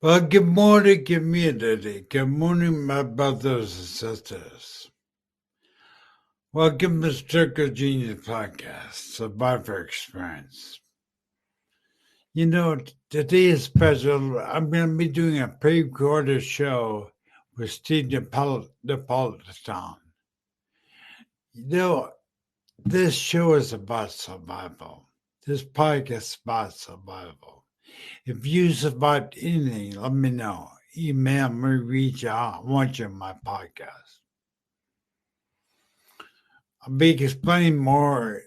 Well, good morning, community. Good morning, my brothers and sisters. Welcome to Circle Genius Podcast, Survivor Experience. You know, today is special. I'm going to be doing a pre-recorded show with Steve Napolitan. You know, this show is about survival. This podcast is about survival. If you survived anything, let me know. Email me, reach out. I want you on my podcast. I'll be explaining more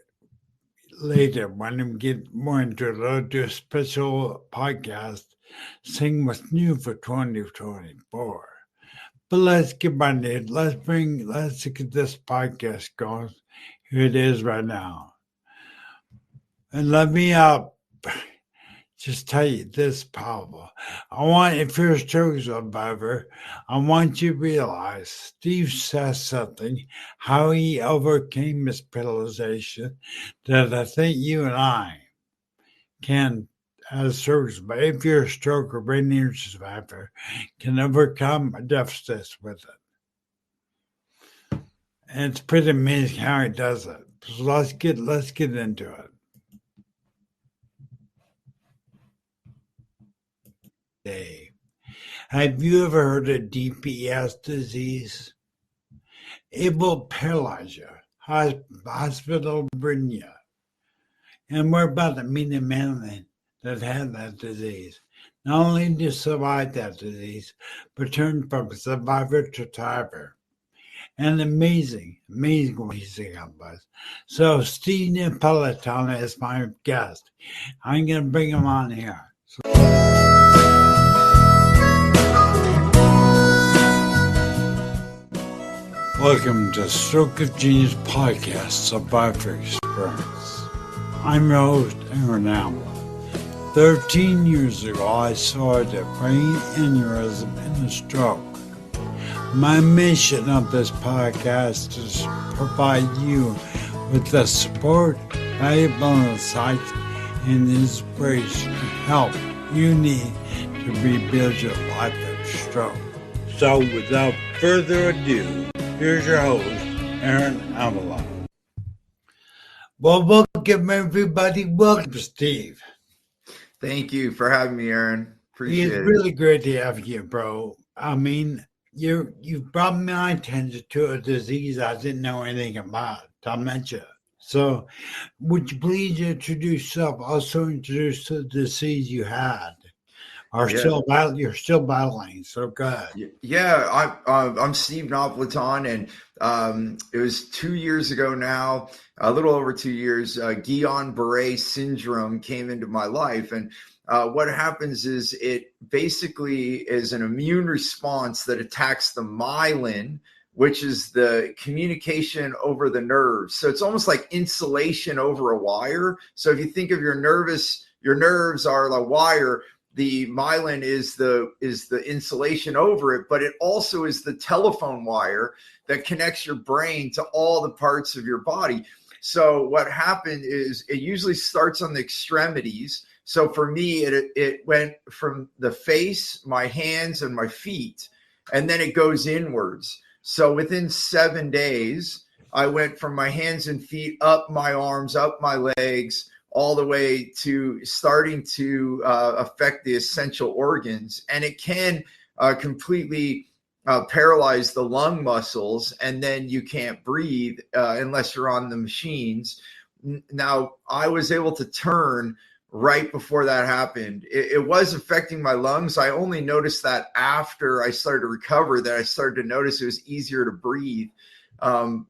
later when I get more into it. I'll do a special podcast, Sing What's New for 2024. But let's get on it. Let's get this podcast going. Here it is right now. And let me just tell you this powerful. If you're a stroke survivor, I want you to realize Steve says something, how he overcame his paralyzation, that I think you and I can, as stroke survivor, if you're a stroke or brain injury survivor, can overcome deficits with it. And it's pretty amazing how he does it. So let's get into it. Have you ever heard of DPS disease? It will paralyze you, hospital bring you. And we're about to meet a man that had that disease. Not only did he survive that disease, but turned from survivor to thriver. And amazing what he's accomplished. So Steve Napolitan is my guest. I'm going to bring him on here. Welcome to Stroke of Genius Podcast, Survivor Experience. I'm your host, Aaron Allen. 13 years ago, I suffered a brain aneurysm and a stroke. My mission of this podcast is to provide you with the support, valuable insights, and inspiration to help you need to rebuild your life of stroke. So without further ado, here's your host, Aaron Avalon. Well, welcome everybody. Welcome, Steve. Thank you for having me, Aaron. Appreciate it. It's really great to have you, bro. I mean, you brought my attention to a disease I didn't know anything about, dementia. So, would you please introduce yourself? Also, introduce the disease you had. You're still battling, so good. Yeah, I'm Steve Napolitan, and it was 2 years ago now, a little over 2 years. Guillain Barré Syndrome came into my life, and what happens is it basically is an immune response that attacks the myelin, which is the communication over the nerves. So it's almost like insulation over a wire. So if you think of your nerves are the wire. The myelin is the insulation over it, but it also is the telephone wire that connects your brain to all the parts of your body. So what happened is it usually starts on the extremities. So for me, it went from the face, my hands, and my feet, and then it goes inwards. So within 7 days, I went from my hands and feet up my arms, up my legs, all the way to starting to affect the essential organs. And it can completely paralyze the lung muscles, and then you can't breathe unless you're on the machines. Now, I was able to turn right before that happened. It was affecting my lungs. I only noticed that after I started to recover, that I started to notice it was easier to breathe. And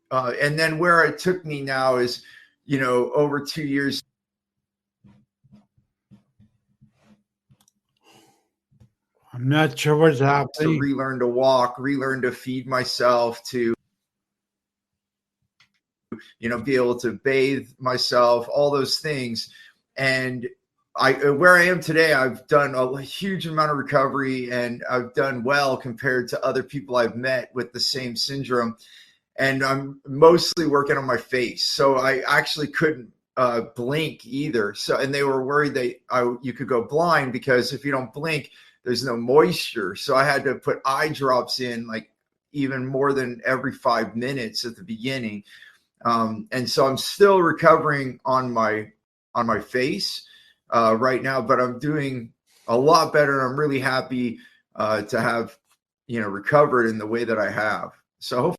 then where it took me now is, over 2 years. I'm not sure what's happening. To relearn to walk, relearn to feed myself, to, be able to bathe myself, all those things. And where I am today, I've done a huge amount of recovery, and I've done well compared to other people I've met with the same syndrome. And I'm mostly working on my face. So I actually couldn't blink either. So, and they were worried that you could go blind because if you don't blink, there's no moisture. So I had to put eye drops in like even more than every 5 minutes at the beginning. And so I'm still recovering on my face right now, but I'm doing a lot better. And I'm really happy to have, recovered in the way that I have. So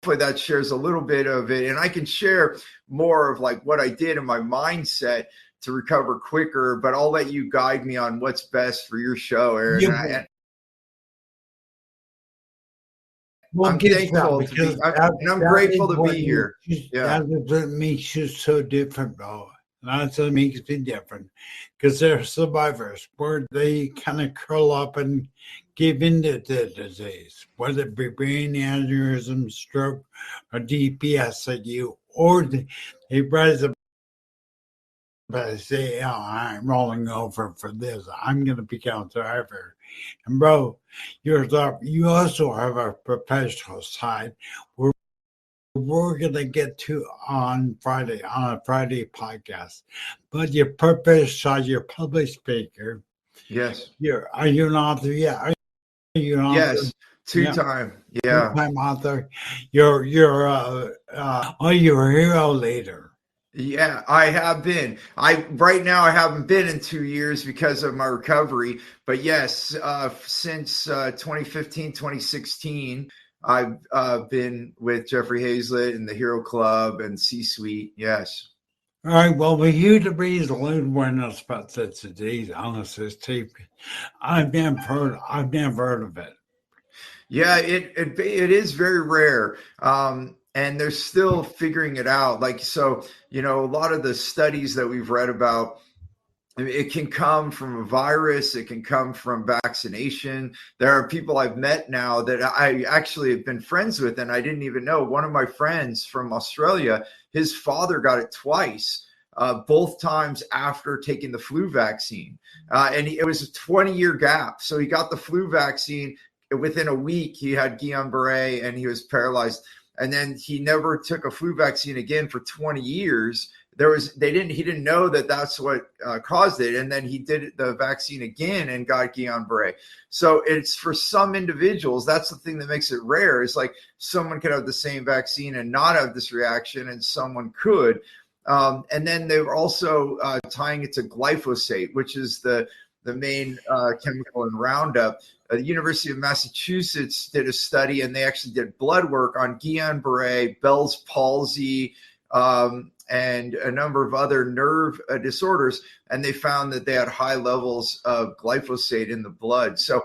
hopefully that shares a little bit of it, and I can share more of like what I did in my mindset to recover quicker, but I'll let you guide me on what's best for your show, Aaron. Yeah, we'll I'm get thankful to be, and I'm grateful to be here. Yeah. That's what makes you so different, bro. That's what makes me different, because they're survivors where they kind of curl up and give into the disease, whether it be brain aneurysm, stroke, or DPSIU, or they rise up and say, "Oh, I'm rolling over for this. I'm going to become a survivor." And bro, you also have a professional side where we're going to get to on a Friday podcast. But your purpose side, you're a public speaker. Yes. Are you an author? Yeah. Are you an author? Yes. Two-time. Yeah. Two-time author. You're a hero leader. Yeah, I have been. Right now I haven't been in 2 years because of my recovery. But yes, since 2015, 2016, I've been with Jeffrey Hazlett and the Hero Club and C-Suite. Yes. All right. Well, for you to be the lead witness about this disease, honestly, I've never heard of it. Yeah, it is very rare. And they're still figuring it out. Like, so, a lot of the studies that we've read about, it can come from a virus. It can come from vaccination. There are people I've met now that I actually have been friends with, and I didn't even know. One of my friends from Australia, his father got it twice, both times after taking the flu vaccine. And it was a 20-year gap. So he got the flu vaccine. Within a week, he had Guillain Barré and he was paralyzed. And then he never took a flu vaccine again for 20 years. He didn't know that that's what caused it. And then he did the vaccine again and got Guillain Barré. So it's for some individuals, that's the thing that makes it rare. It's like someone could have the same vaccine and not have this reaction, and someone could. And then they were also tying it to glyphosate, which is the main chemical in Roundup. The University of Massachusetts did a study, and they actually did blood work on Guillain Barré, Bell's palsy, and a number of other nerve disorders, and they found that they had high levels of glyphosate in the blood. So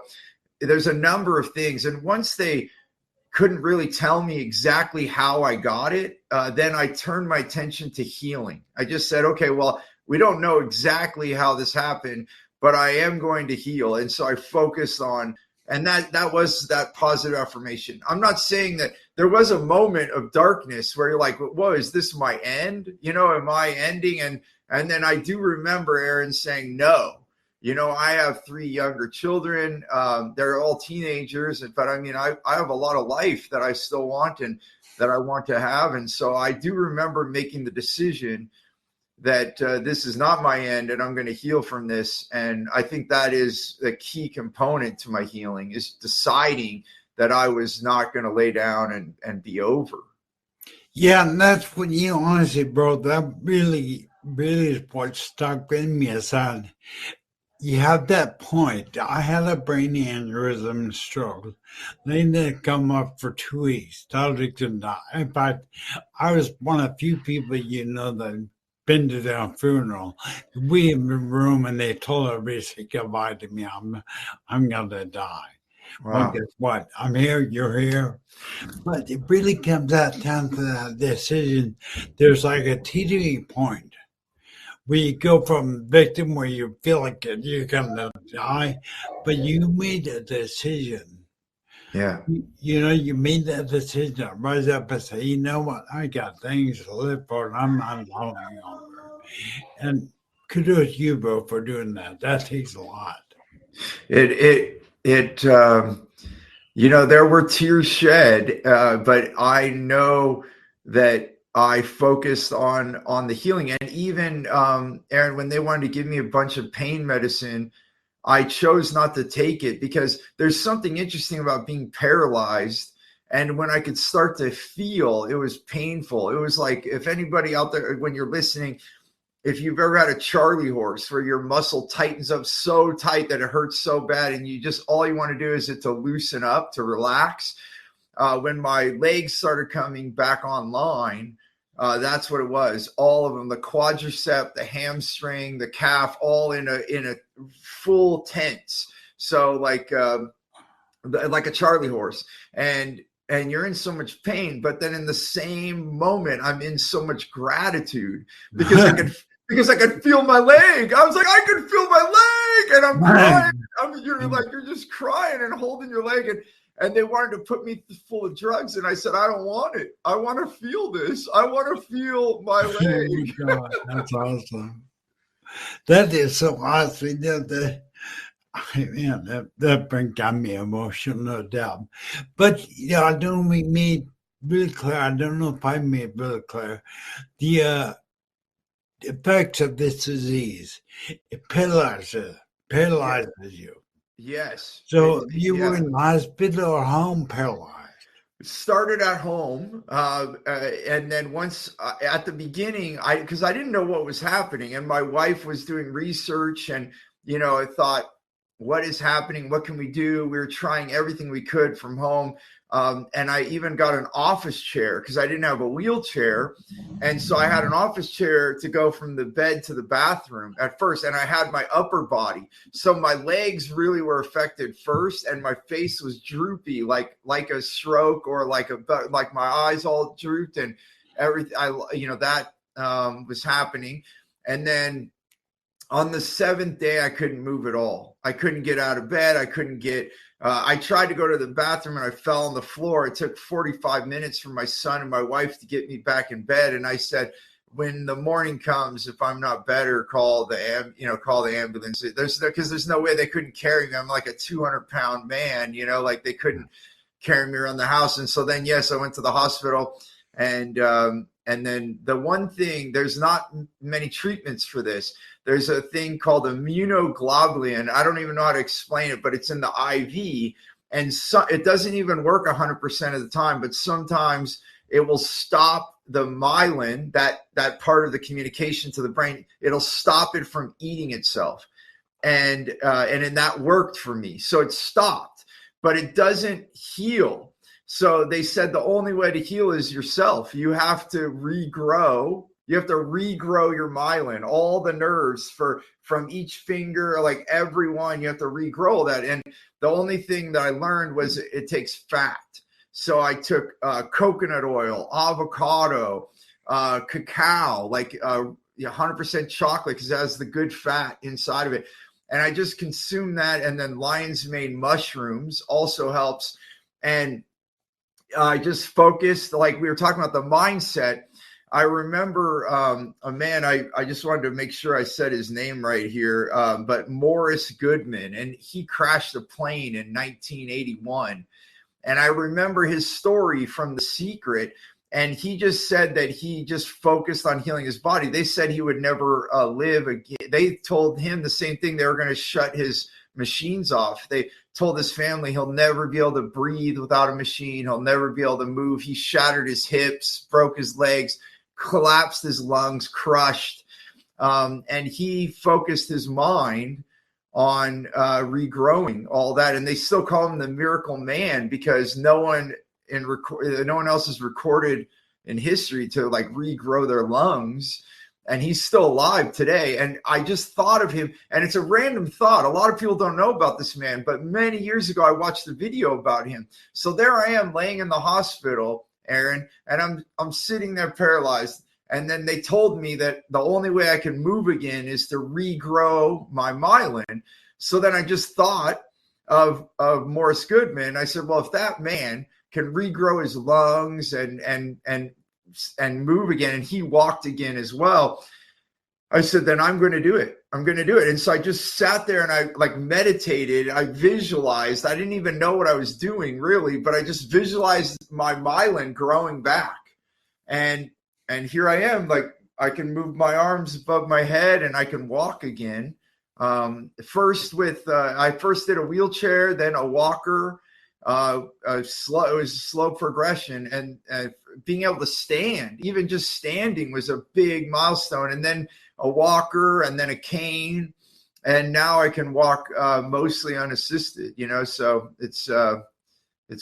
there's a number of things, and once they couldn't really tell me exactly how I got it, then I turned my attention to healing. I just said, okay, well, we don't know exactly how this happened, but I am going to heal. And so I focused on, and that was that positive affirmation. I'm not saying that there was a moment of darkness where you're like, whoa, is this my end? Am I ending? And then I do remember Aaron saying, no, I have 3 younger children. They're all teenagers, but I mean, I have a lot of life that I still want and that I want to have. And so I do remember making the decision that this is not my end and I'm going to heal from this. And I think that is the key component to my healing, is deciding that I was not going to lay down and be over. Yeah, and that's what honestly, bro, that really, really is what stuck in me, is that you have that point. I had a brain aneurysm and stroke. They didn't come up for 2 weeks. Started to die. In fact, I was one of the few people that been to their funeral. We in the room, and they told everybody to say goodbye to me. I'm gonna die. Wow. Well, guess what? I'm here. You're here. But it really comes down to that decision. There's like a teetering point where you go from victim, where you feel like you're gonna die, but you made a decision. Yeah. You made that decision to rise up and say, you know what, I got things to live for, and I'm not lonely longer. And kudos to you, bro, for doing that. That takes a lot. There were tears shed, but I know that I focused on the healing. And even Aaron, when they wanted to give me a bunch of pain medicine, I chose not to take it because there's something interesting about being paralyzed. And when I could start to feel, it was painful. It was like, if anybody out there, when you're listening, if you've ever had a Charlie horse where your muscle tightens up so tight that it hurts so bad, and you just, all you want to do is it to loosen up, to relax. When my legs started coming back online, that's what it was. All of them, the quadricep, the hamstring, the calf, all in a full tense. So like a Charlie horse, and you're in so much pain, but then in the same moment, I'm in so much gratitude because I could feel my leg. I was like, I could feel my leg, and I'm crying. You're just crying and holding your leg, and they wanted to put me full of drugs, and I said, I don't want it. I want to feel this. I want to feel my leg. Oh my God, that's awesome. That is so awesome. That got me emotional, no doubt. But I don't make really clear. I don't know if I made really clear the effects of this disease. It paralyzes you. Yes. So you were in the hospital or home paralyzed? Started at home, and then once at the beginning, because I didn't know what was happening, and my wife was doing research, and I thought, what is happening? What can we do? We were trying everything we could from home. And I even got an office chair because I didn't have a wheelchair. And so I had an office chair to go from the bed to the bathroom at first. And I had my upper body. So my legs really were affected first. And my face was droopy, like a stroke, or like my eyes all drooped, and everything. That was happening. And then on the 7th day, I couldn't move at all. I couldn't get out of bed. I couldn't get, I tried to go to the bathroom and I fell on the floor. It took 45 minutes for my son and my wife to get me back in bed. And I said, when the morning comes, if I'm not better, call the ambulance. Because there's no way they couldn't carry me. I'm like a 200-pound man, like they couldn't carry me around the house. And so then, yes, I went to the hospital, and then the one thing, there's not many treatments for this. There's a thing called immunoglobulin. I don't even know how to explain it, but it's in the IV. And so it doesn't even work 100% of the time, but sometimes it will stop the myelin, that part of the communication to the brain. It'll stop it from eating itself. And that worked for me. So it stopped, but it doesn't heal. So they said the only way to heal is yourself. You have to regrow. You have to regrow your myelin, all the nerves from each finger, like everyone, you have to regrow that. And the only thing that I learned was it takes fat. So I took coconut oil, avocado, cacao, like 100% chocolate, because it has the good fat inside of it. And I just consumed that. And then lion's mane mushrooms also helps. And I just focused, like we were talking about the mindset. I remember a man, I just wanted to make sure I said his name right here, but Morris Goodman, and he crashed a plane in 1981. And I remember his story from The Secret, and he just said that he just focused on healing his body. They said he would never live again. They told him the same thing. They were going to shut his machines off. They told his family he'll never be able to breathe without a machine. He'll never be able to move. He shattered his hips, broke his legs, collapsed his lungs, crushed. And he focused his mind on regrowing all that. And they still call him the miracle man because no one else is recorded in history to like regrow their lungs. And he's still alive today. And I just thought of him, and it's a random thought. A lot of people don't know about this man, but many years ago, I watched a video about him. So there I am laying in the hospital, Aaron, and I'm sitting there paralyzed. And then they told me that the only way I can move again is to regrow my myelin. So then I just thought of Morris Goodman. I said, well, if that man can regrow his lungs and move again, and he walked again as well, I said, then I'm going to do it. I'm going to do it. And so I just sat there and I like meditated. I visualized. I didn't even know what I was doing really, but I just visualized my myelin growing back. And and here I am, like I can move my arms above my head and I can walk again. First with I first did a wheelchair, then a walker. It was a slow progression, and being able to stand, even just standing, was a big milestone. And then a walker, and then a cane, and now I can walk mostly unassisted. So it's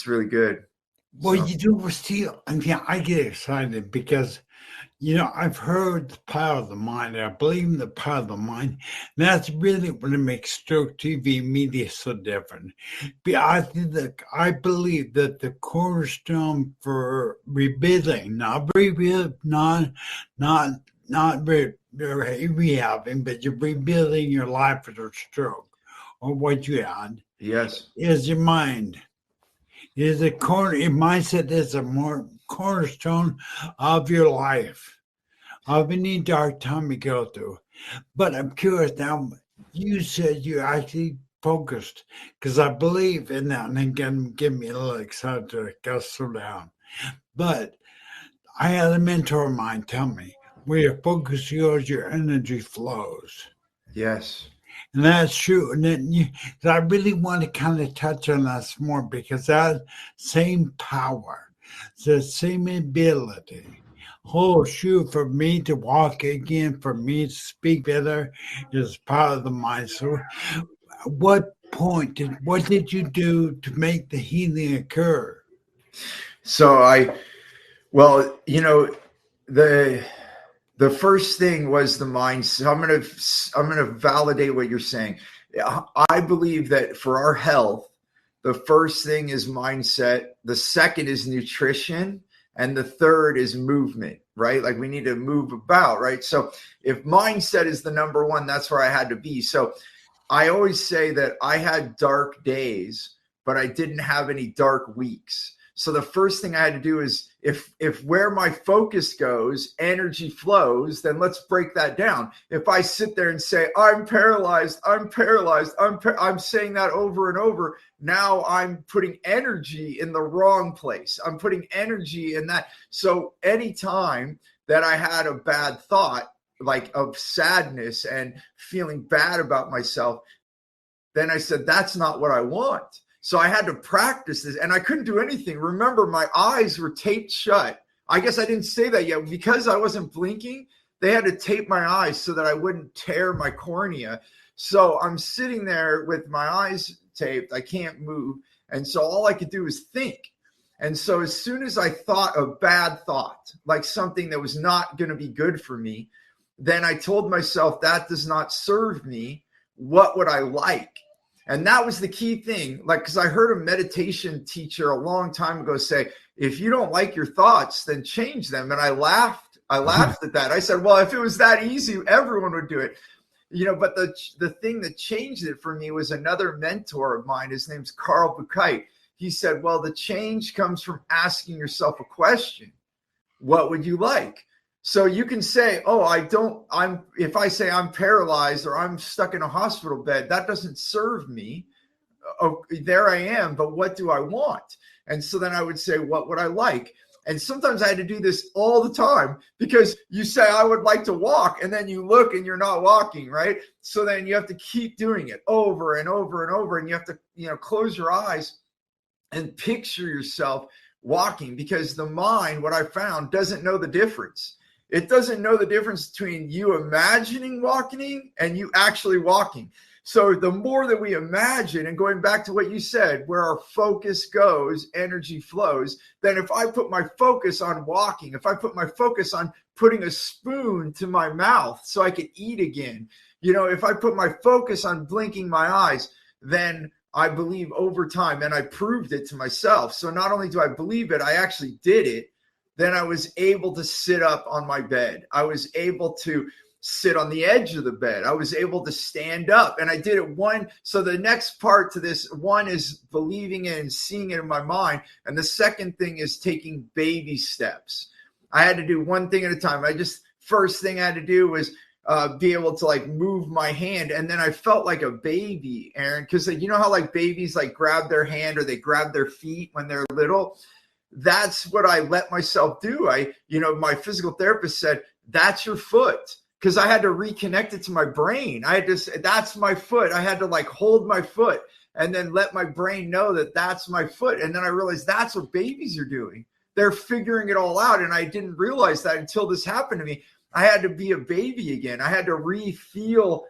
really good. Well, So. you do still, I mean, I get excited because, I've heard the power of the mind. I believe in the power of the mind. And that's really what makes stroke TV media so different. I believe that the cornerstone for rebuilding, not rehabbing, but you're rebuilding your life after a stroke or what you had, Yes. is your mind. Your mindset is a more cornerstone of your life, of any dark time you go through. But I'm curious now, you said you actually focused, because I believe in that, and again, give me a little excited to go slow down. But I had a mentor of mine tell me, where your focus goes, your energy flows. Yes. And that's true. And then I really want to kind of touch on that more, because that same power, the same ability, for me to walk again, for me to speak better, is part of the mind. So, what did you do to make the healing occur? So well, the first thing was the mindset. I'm gonna validate what you're saying. I believe that for our health, the first thing is mindset, the second is nutrition, and the third is movement, right? Like we need to move about, right? So if mindset is the number one, that's where I had to be. So I always say that I had dark days, but I didn't have any dark weeks. So the first thing I had to do is, if where my focus goes, energy flows, then let's break that down. If I sit there and say, I'm paralyzed, I'm saying that over and over, now I'm putting energy in the wrong place. I'm putting energy in that. So anytime that I had a bad thought, like of sadness and feeling bad about myself, then I said, that's not what I want. So I had to practice this, and I couldn't do anything. Remember, my eyes were taped shut. I guess I didn't say that yet. Because I wasn't blinking, they had to tape my eyes so that I wouldn't tear my cornea. So I'm sitting there with my eyes taped. I can't move. And so all I could do was think. And so as soon as I thought a bad thought, like something that was not going to be good for me, then I told myself, that does not serve me. What would I like? And that was the key thing. Like, because I heard a meditation teacher a long time ago say, if you don't like your thoughts, then change them. And I laughed at that. I said, well, if it was that easy, everyone would do it. But the thing that changed it for me was another mentor of mine. His name's Carl Buchheit. He said, well, the change comes from asking yourself a question. What would you like? So you can say, if I say I'm paralyzed or I'm stuck in a hospital bed, that doesn't serve me. Oh, there I am, but what do I want? And so then I would say, what would I like? And sometimes I had to do this all the time, because you say, I would like to walk, and then you look and you're not walking, right? So then you have to keep doing it over and over and over. And you have to, close your eyes and picture yourself walking, because the mind, what I found, doesn't know the difference. It doesn't know the difference between you imagining walking and you actually walking. So the more that we imagine, and going back to what you said, where our focus goes, energy flows. Then if I put my focus on walking, if I put my focus on putting a spoon to my mouth so I can eat again, if I put my focus on blinking my eyes, then I believe over time, and I proved it to myself. So not only do I believe it, I actually did it. Then I was able to sit up on my bed. I was able to sit on the edge of the bed. I was able to stand up, and I did it So the next part to this, one is believing it and seeing it in my mind. And the second thing is taking baby steps. I had to do one thing at a time. First thing I had to do was be able to like move my hand. And then I felt like a baby, Aaron, because you know how like babies like grab their hand or they grab their feet when they're little. that's what I let myself do. My physical therapist said, that's your foot. Because I had to reconnect it to my brain. I had to say, that's my foot. I had to like hold my foot and then let my brain know that that's my foot. And then I realized that's what babies are doing. They're figuring it all out. And I didn't realize that until this happened to me. I had to be a baby again. I had to re-feel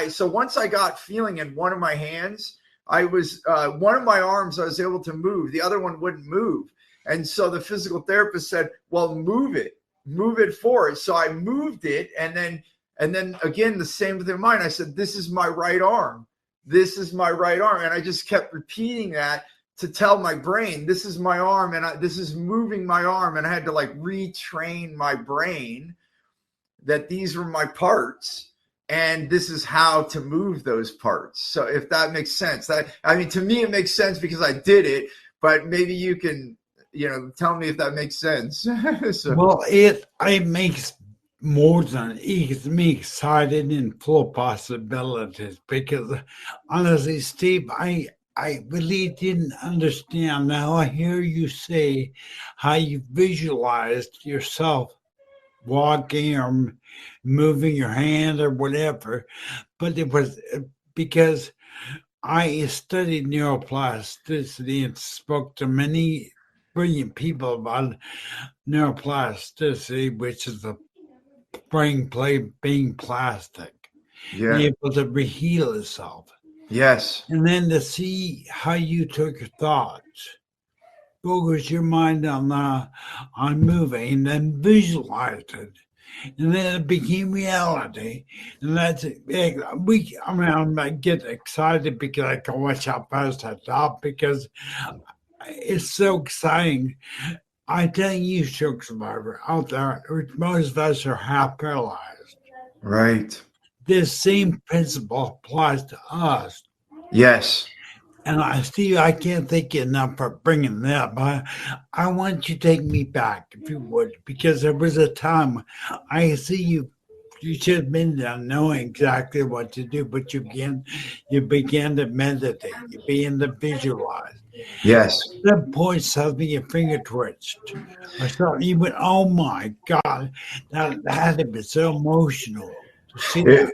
so once I got feeling in one of my hands, I was, one of my arms I was able to move. The other one wouldn't move. And so the physical therapist said, well, move it forward. So I moved it. And then again, the same with mine. I said, this is my right arm. This is my right arm. And I just kept repeating that to tell my brain, this is my arm. And this is moving my arm. And I had to like retrain my brain that these were my parts. And this is how to move those parts. So if that makes sense, to me, it makes sense because I did it, but maybe you can, tell me if that makes sense. So. Well, it makes more than it gets me excited and full of possibilities because honestly, Steve, I really didn't understand. Now I hear you say how you visualized yourself walking or moving your hand or whatever, but it was because I studied neuroplasticity and spoke to many brilliant people about neuroplasticity, which is the brain being plastic, able to reheal itself. Yes. And then to see how you took your thoughts, focus your mind on moving, and then visualize it. And then it became reality. And that's it. I get excited because I can watch how fast I talk because it's so exciting. I tell you, stroke survivor out there, most of us are half paralyzed. Right. This same principle applies to us. Yes. And Steve, I can't thank you enough for bringing that up. I want you to take me back, if you would, because there was a time I see you. You should have been there knowing exactly what to do, but you began to meditate. You began to visualize. Yes. At that point, suddenly your finger twitched. Or something. You went, oh my God, that had to be so emotional to see that.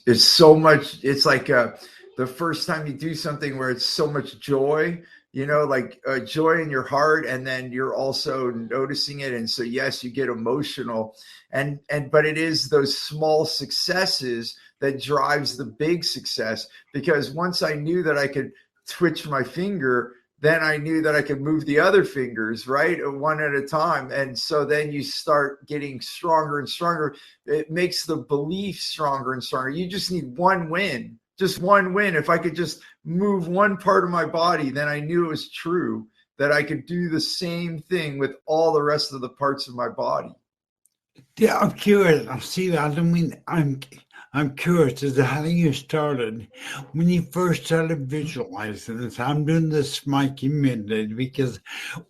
It's so much. It's like the first time you do something where it's so much joy, like joy in your heart, and then you're also noticing it. And so, yes, you get emotional, but it is those small successes that drives the big success. Because once I knew that I could twitch my finger, then I knew that I could move the other fingers, right? One at a time. And so then you start getting stronger and stronger. It makes the belief stronger and stronger. You just need one win, just one win. If I could just move one part of my body, then I knew it was true that I could do the same thing with all the rest of the parts of my body. Yeah, I'm curious. See, I'm curious as to how you started. When you first started visualizing this, I'm doing this for my community because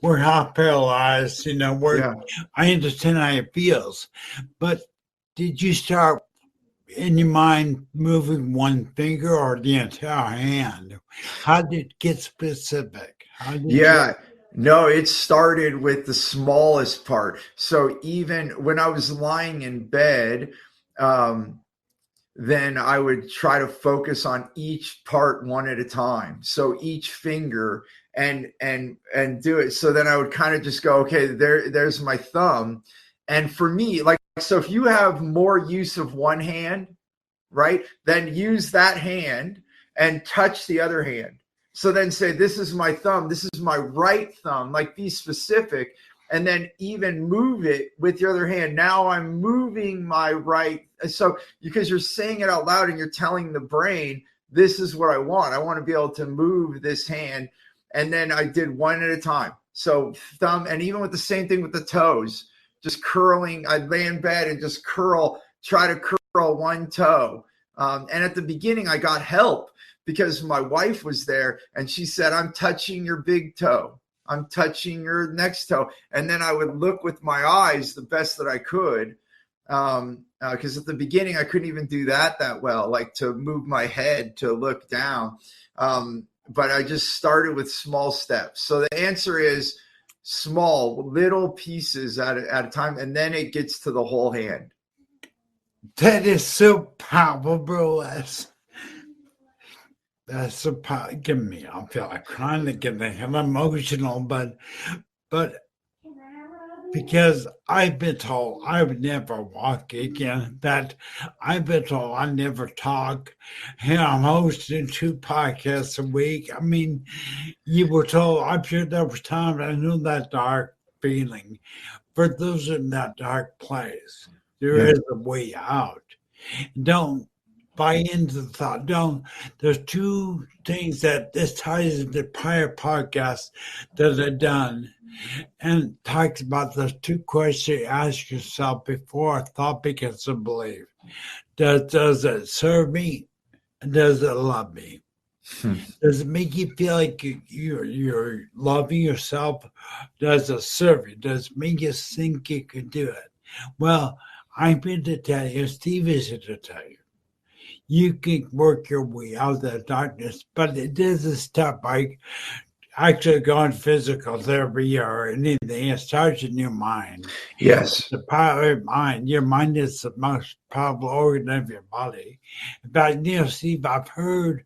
we're half paralyzed, I understand how it feels. But did you start in your mind moving one finger or the entire hand? How did it get specific? No, it started with the smallest part. So even when I was lying in bed, then I would try to focus on each part one at a time. So each finger and do it. So then I would kind of just go, okay, there's my thumb. And for me, so if you have more use of one hand, right, then use that hand and touch the other hand. So then say, this is my thumb. This is my right thumb, like be specific, and then even move it with your other hand. Now I'm moving my right. So because you're saying it out loud and you're telling the brain, this is what I want. I want to be able to move this hand. And then I did one at a time. So thumb, and even with the same thing with the toes, just curling. I'd lay in bed and just try to curl one toe. And at the beginning, I got help because my wife was there and she said, I'm touching your big toe. I'm touching your next toe. And then I would look with my eyes the best that I could. Because at the beginning, I couldn't even do that well, like to move my head to look down. but I just started with small steps. So the answer is small, little pieces at a time, and then it gets to the whole hand. That is so powerful. That's so powerful. Give me, I feel like crying again. I'm emotional, but because I've been told I would never walk again, that I've been told I never talk. Here I'm hosting 2 podcasts a week. I mean, you were told, I'm sure there was times I knew that dark feeling. For those in that dark place, there is a way out. Don't buy into the thought. There's 2 things that this ties into prior podcasts that I've done and talks about those 2 questions you ask yourself before a thought begins to believe. Does it serve me? And does it love me? Does it make you feel like you're loving yourself? Does it serve you? Does it make you think you could do it? Well, I'm here to tell you, Steve is here to tell you. You can work your way out of the darkness, but it doesn't stop by actually going physical therapy or anything. It starts in your mind. Yes. The power of mind. Your mind is the most powerful organ of your body. In fact, Steve, I've heard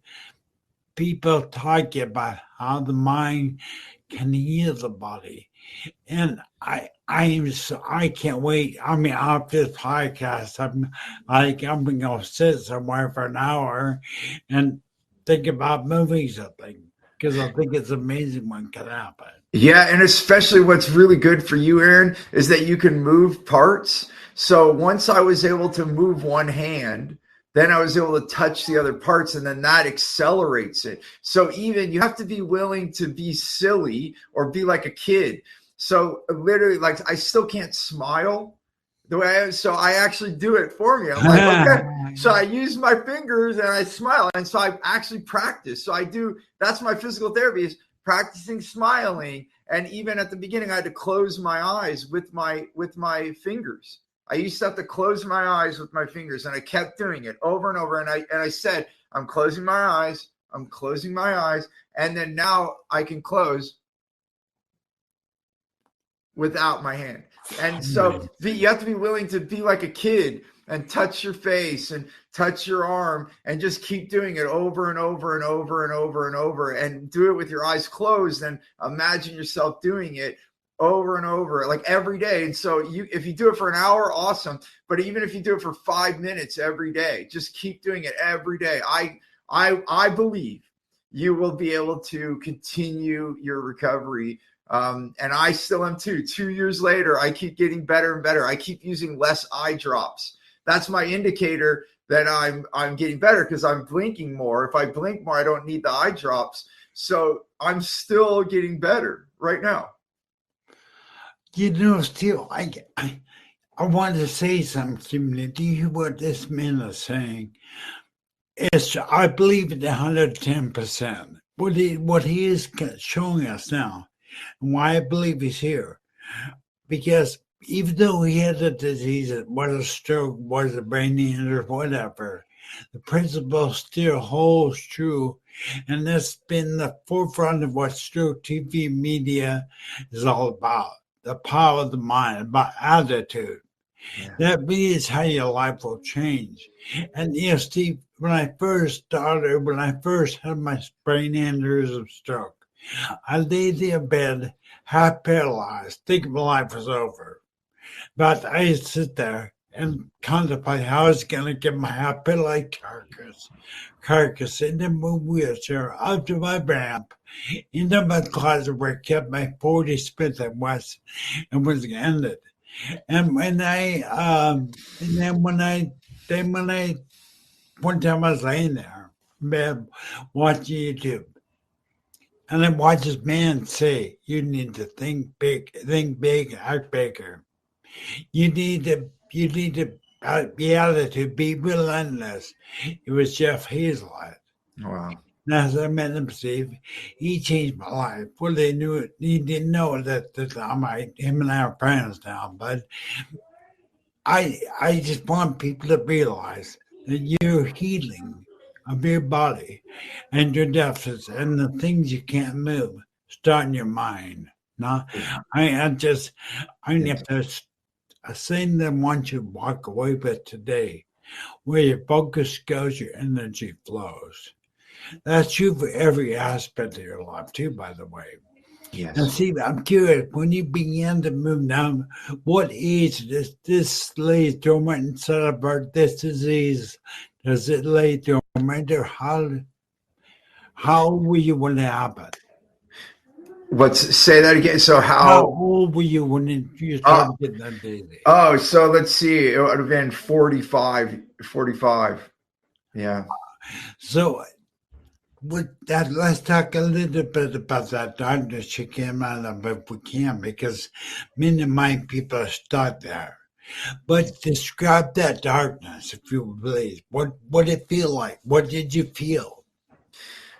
people talk about how the mind can heal the body. And I can't wait. I mean, after this podcast, I'm going to sit somewhere for an hour and think about moving something because I think it's amazing what can happen. Yeah, and especially what's really good for you, Aaron, is that you can move parts. So once I was able to move one hand, then I was able to touch the other parts, and then that accelerates it. So even you have to be willing to be silly or be like a kid. So literally, like, I still can't smile the way so I actually do it for me. I'm like, okay. So I use my fingers and I smile. And so I actually practice. So that's my physical therapy, is practicing smiling. And even at the beginning, I had to close my eyes with my fingers. I used to have to close my eyes with my fingers, and I kept doing it over and over. And I said, I'm closing my eyes. I'm closing my eyes. And then now I can close without my hand. And so you have to be willing to be like a kid and touch your face and touch your arm and just keep doing it over and over and over and over and over, and do it with your eyes closed, and imagine yourself doing it over and over, like every day. And so if you do it for an hour, awesome. But even if you do it for 5 minutes every day, just keep doing it every day. I believe you will be able to continue your recovery. And I still am too. 2 years later, I keep getting better and better. I keep using less eye drops. That's my indicator that I'm getting better, because I'm blinking more. If I blink more, I don't need the eye drops. So I'm still getting better right now. Still, I wanted to say something. Do you hear what this man is saying? I believe it 110%. What he is showing us now, and why I believe he's here, because even though he had a disease, was a stroke, was a brain injury, whatever, the principle still holds true. And that's been the forefront of what stroke TV media is all about. The power of the mind, about attitude. Yeah. That means how your life will change. And Steve, when I first had my brain aneurysm stroke, I laid in bed, half paralyzed, thinking my life was over. But I sit there and contemplate how I was going to get my half paralyzed carcass into my wheelchair up to my ramp, into my closet where I kept my 40 Smith & Wesson, and was ended. And one time I was laying there in bed watching YouTube, and I watched this man say, "You need to think big, act bigger. You need to be able to be relentless." It was Jeff Hazlett. Wow. And as I met him, Steve, he changed my life. Well, he didn't know that him and I are friends now, but I just want people to realize that you're healing of your body and your deficits and the things you can't move start in your mind. Now, I just, Yes. if there's a thing that I want you to walk away with today, where your focus goes, your energy flows. That's true for every aspect of your life, too, by the way. Now, Yes. see, I'm curious, when you began to move down, what age does this lay dormant inside of our this disease? Does it lay dormant, or how were you when it happened? Let's say that again. So How how? old were you when you Uh, started getting that disease? so let's see. It would have been 45. 45. Yeah. So, with that, let's talk a little bit about that darkness you came out of, if we can, because many of my people are stuck there. But describe that darkness, if you please. What did it feel like? What did you feel?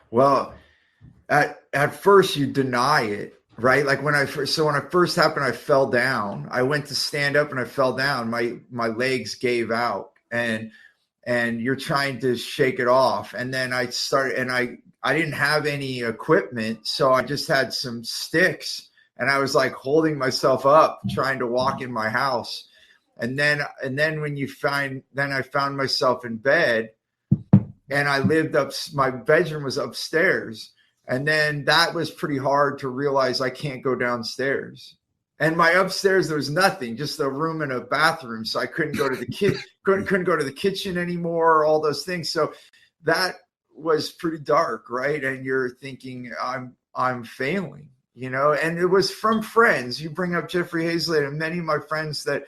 Well, at first you deny it, right? Like when I first happened, I fell down. I went to stand up and I fell down. My legs gave out, and you're trying to shake it off. And then I started, and I didn't have any equipment, so I just had some sticks, and I was like holding myself up, trying to walk in my house. And then then I found myself in bed, and I lived up. My bedroom was upstairs, and then that was pretty hard to realize I can't go downstairs. And my upstairs, there was nothing, just a room and a bathroom. So I couldn't go to the couldn't go to the kitchen anymore, all those things. So that was pretty dark, right? And you're thinking, I'm failing, and it was from friends. You bring up Jeffrey Hazlett, and many of my friends that,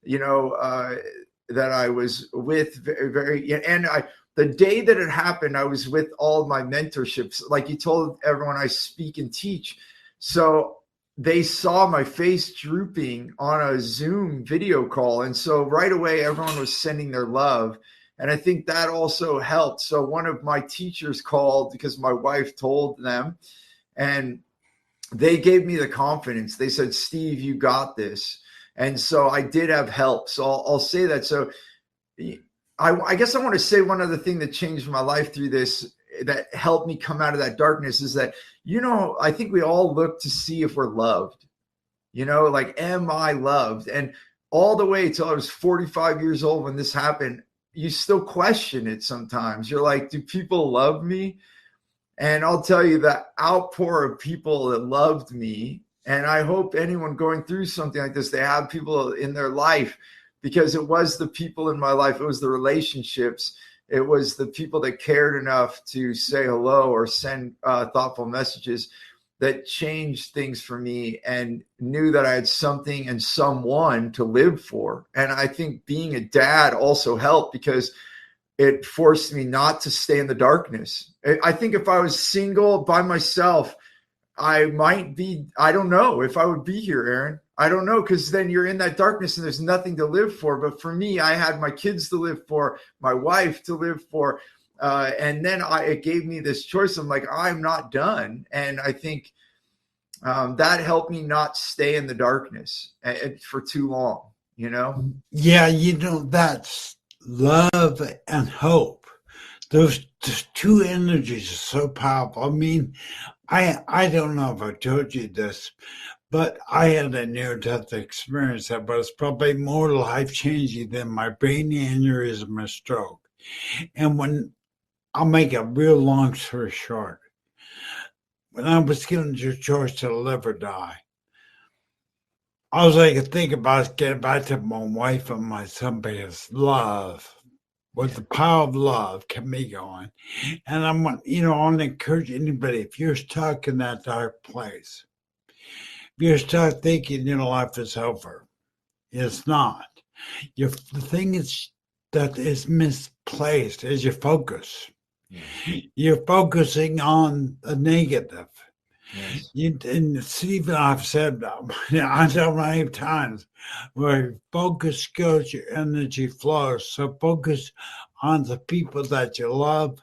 that I was with and the day that it happened, I was with all my mentorships. Like you told everyone, I speak and teach. So they saw my face drooping on a Zoom video call. And so right away, everyone was sending their love. And I think that also helped. So one of my teachers called because my wife told them, and they gave me the confidence. They said, Steve, you got this. And so I did have help. So I'll say that. So I guess I want to say one other thing that changed my life through this, that helped me come out of that darkness, is that, I think we all look to see if we're loved, like, am I loved? And all the way till I was 45 years old when this happened, you still question it sometimes. You're like, do people love me? And I'll tell you, that outpour of people that loved me, and I hope anyone going through something like this, they have people in their life, because it was the people in my life, it was the relationships, it was the people that cared enough to say hello or send thoughtful messages, that changed things for me, and knew that I had something and someone to live for. And I think being a dad also helped, because it forced me not to stay in the darkness. I think if I was single by myself, I don't know if I would be here, Aaron. I don't know, because then you're in that darkness and there's nothing to live for. But for me, I had my kids to live for, my wife to live for. And then it gave me this choice. I'm like, I'm not done. And I think that helped me not stay in the darkness for too long, Yeah, that's love and hope. Those two energies are so powerful. I mean, I don't know if I told you this, but I had a near-death experience that was probably more life-changing than my brain aneurysm or stroke. And I'll make a real long story short, when I was given the choice to live or die, all I could think about is getting back to my wife and my son, because love, with the power of love, kept me going. And I want to encourage anybody, if you're stuck in that dark place, if you're stuck thinking your life is over, it's not. The thing is that is misplaced is your focus. You're focusing on the negative. Yes. And Steve and I've said, I don't know how many times, where focus goes, your energy flows. So focus on the people that you love,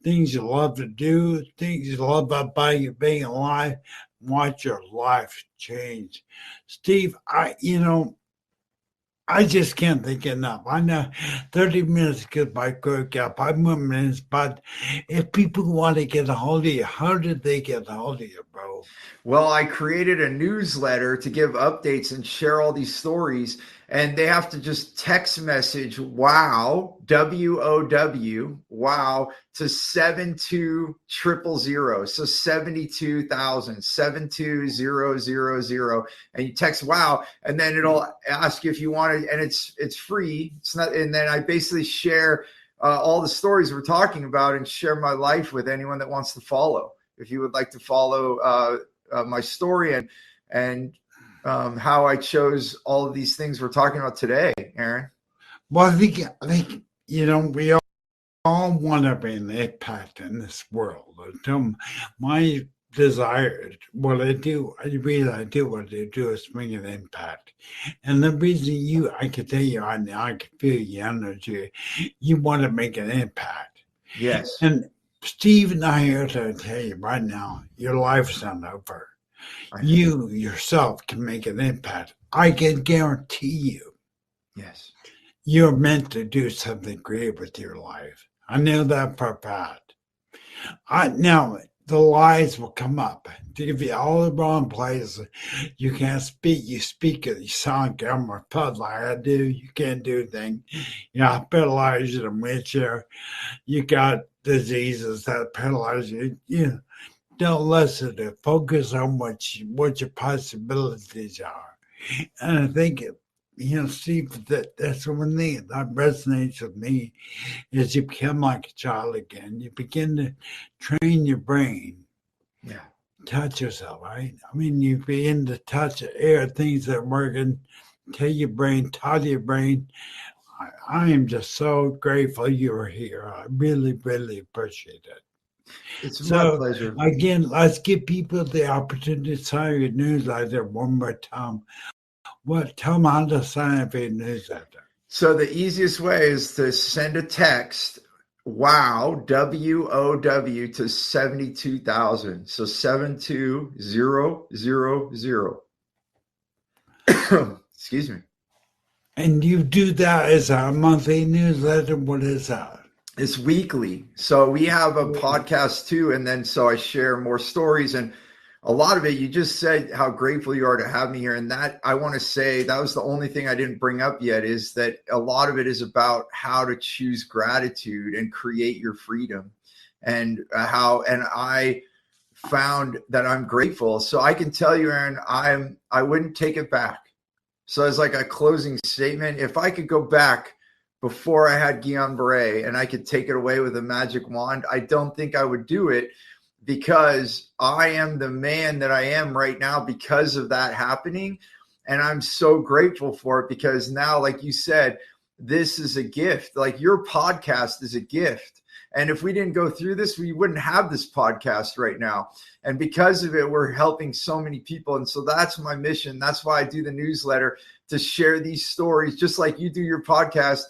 things you love to do, things you love about you being alive. Watch your life change. Steve, I just can't think enough. I know 30 minutes goes by quick, 5 more minutes, but if people want to get a hold of you, how did they get a hold of you, bro? Well, I created a newsletter to give updates and share all these stories. And they have to just text message wow, WOW, wow, to 72000. So 72,000, 72000. And you text wow, and then it'll ask you if you want it. And it's free. It's not. And then I basically share all the stories we're talking about and share my life with anyone that wants to follow. If you would like to follow my story and how I chose all of these things we're talking about today, Aaron. Well, I think we all want to be an impact in this world. My desire, what I do, I do what I do is make an impact. And the reason I can tell you, I can feel your energy, you want to make an impact. Yes. And Steve and I are here to tell you right now, your life's not over. You yourself can make an impact. I can guarantee you. Yes. You're meant to do something great with your life. I know that for a fact. Now, the lies will come up to give you all the wrong places. You can't speak. You speak it. You sound camera pud like I do. You can't do things. You're hospitalized in a wheelchair. You got diseases that paralyze you. Don't listen to it. Focus on what your possibilities are. And I think, Steve, that's one thing that resonates with me is you become like a child again. You begin to train your brain. Yeah. Touch yourself, right? I mean, you begin to touch air, things that work, and tell your brain, I am just so grateful you're here. I really, really appreciate it. It's my pleasure. Again, let's give people the opportunity to sign your newsletter one more time. Tell them how to sign up for your newsletter. So the easiest way is to send a text, wow, WOW, to 72,000. So 72000. Excuse me. And you do that as a monthly newsletter? What is that? It's weekly. So we have a podcast too. And then so I share more stories, and a lot of it, you just said how grateful you are to have me here. And that, I want to say, that was the only thing I didn't bring up yet, is that a lot of it is about how to choose gratitude and create your freedom, and I found that I'm grateful. So I can tell you, Aaron, I wouldn't take it back. So as like a closing statement, if I could go back before I had Guillain Barré and I could take it away with a magic wand, I don't think I would do it, because I am the man that I am right now because of that happening. And I'm so grateful for it, because now, like you said, this is a gift. Like your podcast is a gift. And if we didn't go through this, we wouldn't have this podcast right now. And because of it, we're helping so many people. And so that's my mission. That's why I do the newsletter, to share these stories, just like you do your podcast,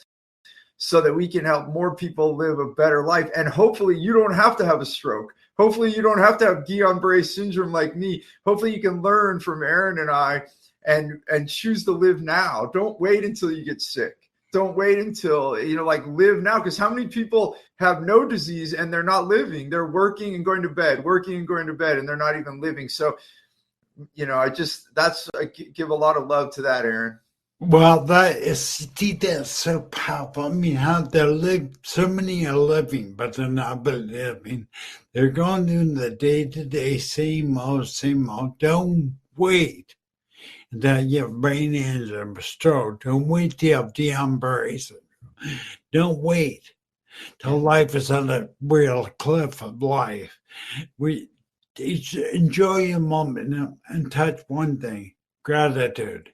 so that we can help more people live a better life. And hopefully you don't have to have a stroke. Hopefully you don't have to have Guillain Barré syndrome like me. Hopefully you can learn from Aaron and I and choose to live now. Don't wait until you get sick. Don't wait until, live now. Because how many people have no disease and they're not living? They're working and going to bed, and they're not even living. So, I give a lot of love to that, Aaron. Well, that's so powerful. I mean, how so many are living, but they're not living. They're going through the day-to-day, same old. Don't wait until you have brain injury or stroke. Don't wait till you have Guillain Barré syndrome. Don't wait till life is on a real cliff of life. Enjoy your moment and touch one thing: gratitude.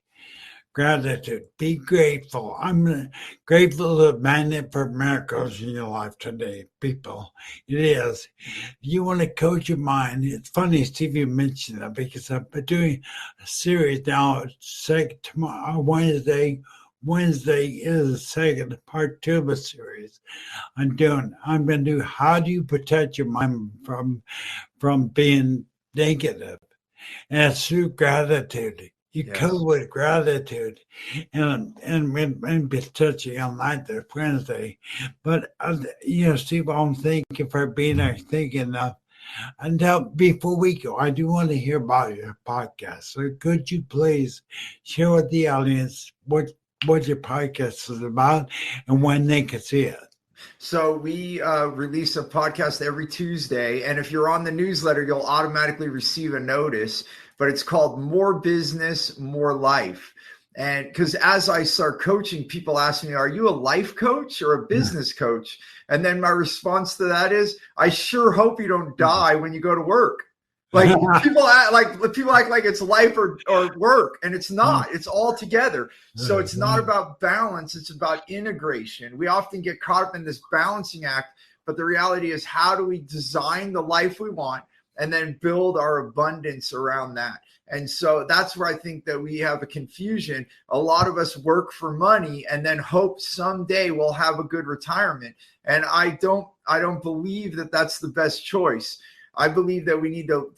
Be grateful. I'm grateful to magnet for miracles in your life today, people. It is. If you want to coach your mind, it's funny, Steve, you mentioned that, because I've been doing a series now. Tomorrow, Wednesday. Wednesday is the second part 2 of a series I'm going to do how do you protect your mind from being negative. And it's through gratitude. You Yes. could with gratitude, and we've been touching on that this Wednesday. But Steve, I'm thanking for being there, thinking of. And now, before we go, I do want to hear about your podcast. So, could you please share with the audience what your podcast is about and when they can see it? So we release a podcast every Tuesday, and if you're on the newsletter, you'll automatically receive a notice. But it's called More Business, More Life. And because as I start coaching, people ask me, "Are you a life coach or a business coach?" And then my response to that is, "I sure hope you don't die when you go to work." Like people act like it's life or work, and it's not. It's all together. So it's not about balance, it's about integration. We often get caught up in this balancing act, but the reality is, how do we design the life we want and then build our abundance around that? And so that's where I think that we have a confusion. A lot of us work for money and then hope someday we'll have a good retirement. And I don't believe that that's the best choice. I believe that we need to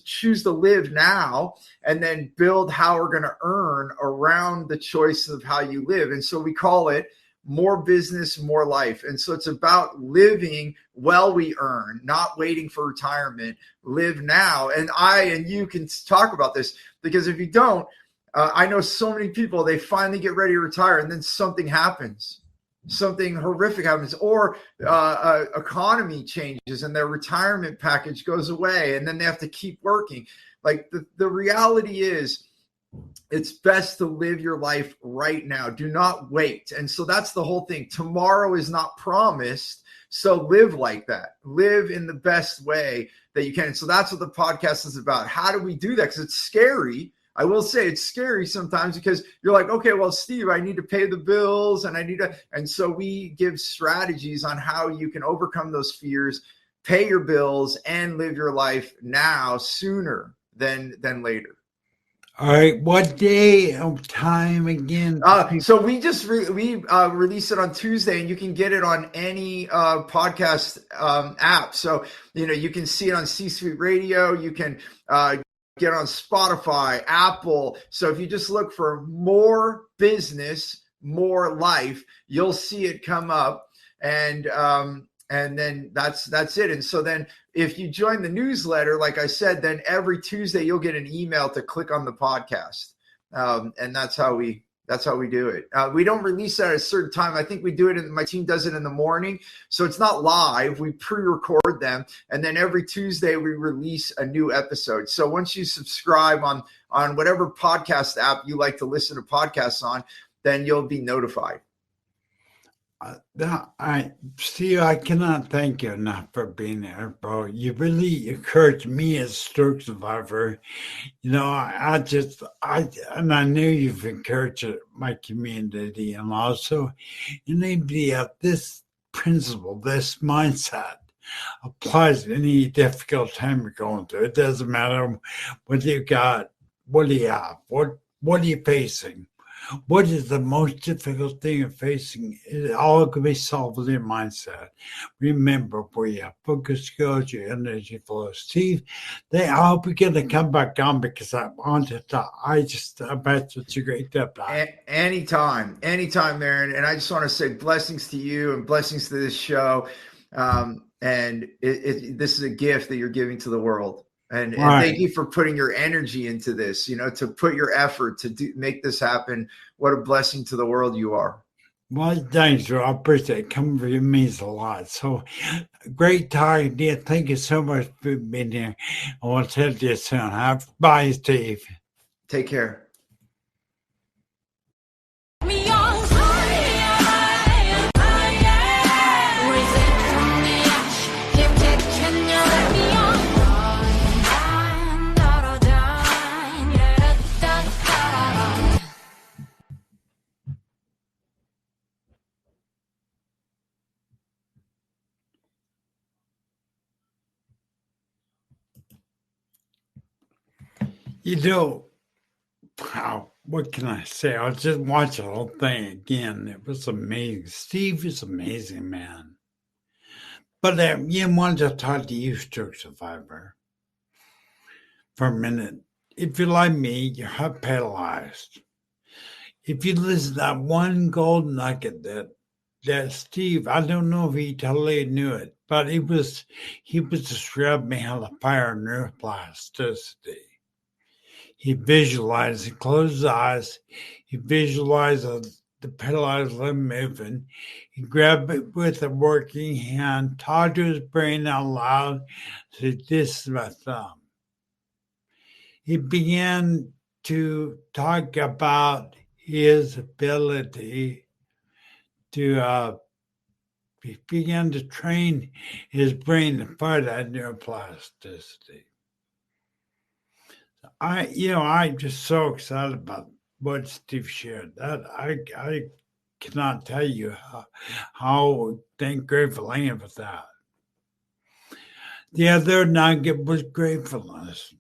choose to live now and then build how we're going to earn around the choice of how you live. And so we call it More Business, More Life. And so it's about living while we earn, not waiting for retirement. Live now. And I and you can talk about this, because if you don't, I know so many people, they finally get ready to retire and then something happens. Something horrific happens, or economy changes and their retirement package goes away, and then they have to keep working. Like the reality is, it's best to live your life right now. Do not wait. And so that's the whole thing. Tomorrow is not promised. So live like that. Live in the best way that you can. And so that's what the podcast is about. How do we do that? Because it's scary. I will say it's scary sometimes, because you're like, okay, well, Steve, I need to pay the bills and so we give strategies on how you can overcome those fears, pay your bills, and live your life now sooner than later. All right, what day of time again? So we just release it on Tuesday, and you can get it on any podcast app. So you can see it on C-Suite Radio. You can get on Spotify, Apple. So if you just look for More Business, More Life, you'll see it come up, and then that's it. And so then if you join the newsletter, like I said, then every Tuesday you'll get an email to click on the podcast, and that's how we do it. We don't release that at a certain time. I think we do it. My team does it in the morning, so it's not live. We pre-record them, and then every Tuesday we release a new episode. So once you subscribe on whatever podcast app you like to listen to podcasts on, then you'll be notified. Steve, I cannot thank you enough for being there, bro. You really encouraged me as a stroke survivor. I knew you've encouraged my community, and also you need to have this principle, this mindset applies to any difficult time you're going through. It doesn't matter what you got, what do you have, what are you facing. What is the most difficult thing you're facing? It all can be solved with your mindset. Remember, where your focus goes, your energy flows. Steve, I hope you're going to come back on, because I want to talk. I bet it's a great tip. Anytime, Aaron. And I just want to say blessings to you and blessings to this show. And this is a gift that you're giving to the world. And thank you for putting your energy into this, to put your effort to make this happen. What a blessing to the world you are. Well, thanks, Joe. I appreciate it. Coming from you means a lot. So great talking to you. Thank you so much for being here. I will tell you soon. Bye, Steve. Take care. Wow, what can I say? I just watched the whole thing again. It was amazing. Steve is amazing, man. But you wanted to talk to you, stroke survivor, for a minute. if you're like me, you're paralyzed. If you listen to that one gold nugget that Steve, I don't know if he totally knew it, but he was describing me how to fire neuroplasticity. He visualized, he closed his eyes, he visualized the paralyzed limb moving. He grabbed it with a working hand, talked to his brain out loud, said, "This is my thumb." He began to talk about his ability to he began to train his brain to fight that neuroplasticity. I'm just so excited about what Steve shared. That I cannot tell you how grateful I am for that. The other nugget was gratefulness.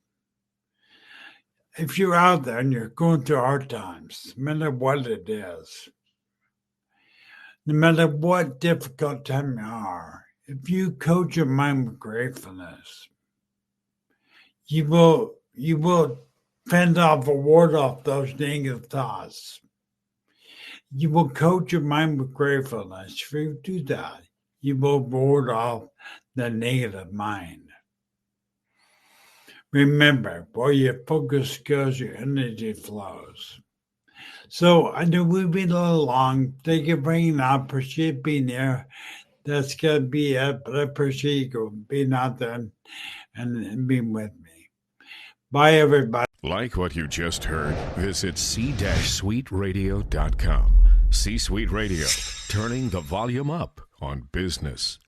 If you're out there and you're going through hard times, no matter what it is, no matter what difficult time you are, if you coach your mind with gratefulness, you will fend off or ward off those negative thoughts. You will coach your mind with gratefulness. If you do that, you will ward off the negative mind. Remember, where your focus goes, your energy flows. So I know we've been a little long. Thank you for bringing up. Appreciate being there. That's going to be it. But I appreciate you being out there and being with me. Bye, everybody. Like what you just heard? Visit c-suiteradio.com. C-Suite Radio, turning the volume up on business.